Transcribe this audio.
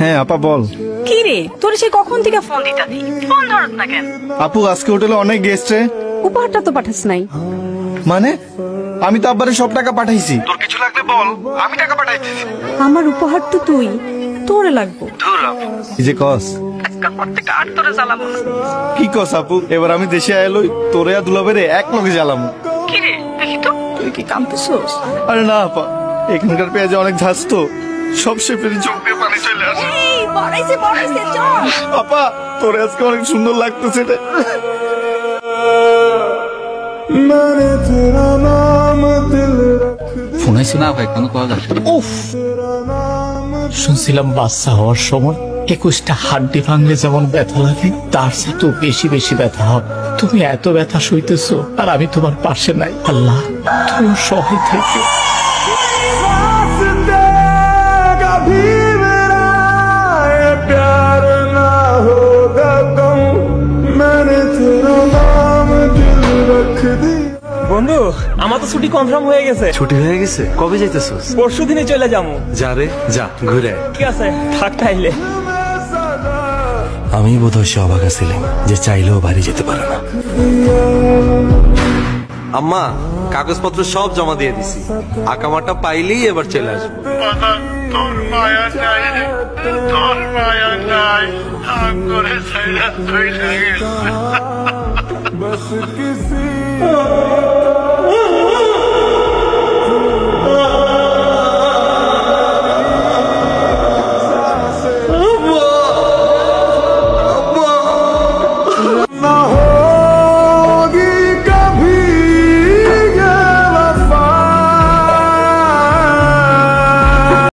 হ্যাঁ আপা বল। কি রে, তোর সে কখন থেকে ফোন দিতাছি, ফোন ধরত না কেন? আপু আজকে হোটেলে অনেক গেস্ট রে। উপহারটা তো পাঠাস নাই। মানে আমি তো আব্বারে সব টাকা পাঠাইছি। তোর কিছু লাগলে বল, আমি টাকা পাঠাইতেছি। আমার উপহার তো তুই, তোরে লাগবো। কি যে কস, কি কস আপু? এবার আমি দেশে আইলই তোরে আর দুলাবেরে এক লগে জ্বালামু। কি রে দেখি তো, তুই কি কাঁদতেছস? আরে না আপা, এখানকার পেঁয়াজে অনেক ঝাঁজ তো, সব শেফের চোখ দিয়ে পানি চলে আসে। এই বড়াইছে বড়াইছে, চল। আপা তোরে আজকে অনেক সুন্দর লাগতেছে রে। ফোন আইছে না ভাই, কোনো কল আসে? উফ, শুনছিলাম বাচ্চা হওয়ার সময় 21টা হাড্ডি ভাঙলে যেমন ব্যথা লাগে, তার সাথে বেশি বেশি ব্যথা হয়। তুমি এত ব্যথা সইতেছো আর আমি তোমার পাশে নাই। আল্লাহ তুমি সহায় থেকে। বন্ধু আমার তো ছুটি কনফার্ম হয়ে গেছে। ছুটি হয়ে গেছে? কবে যাইতেছস? পরশু দিনে চলে যাবো। যা রে যা, ঘুরে। ঠিক আছে থাক তাইলে। আমি বোধহয় সে অবাক ছিলাম যে চাইলেও বাড়ি যেতে পারে না। আম্মা কাগজপত্র সব জমা দিয়ে দিছি, আকামাটা পাইলেই এবার চলে আসবো। তোর মায়া নাই, তোর মায়া নাই, করে সাইরা তুই লাগে।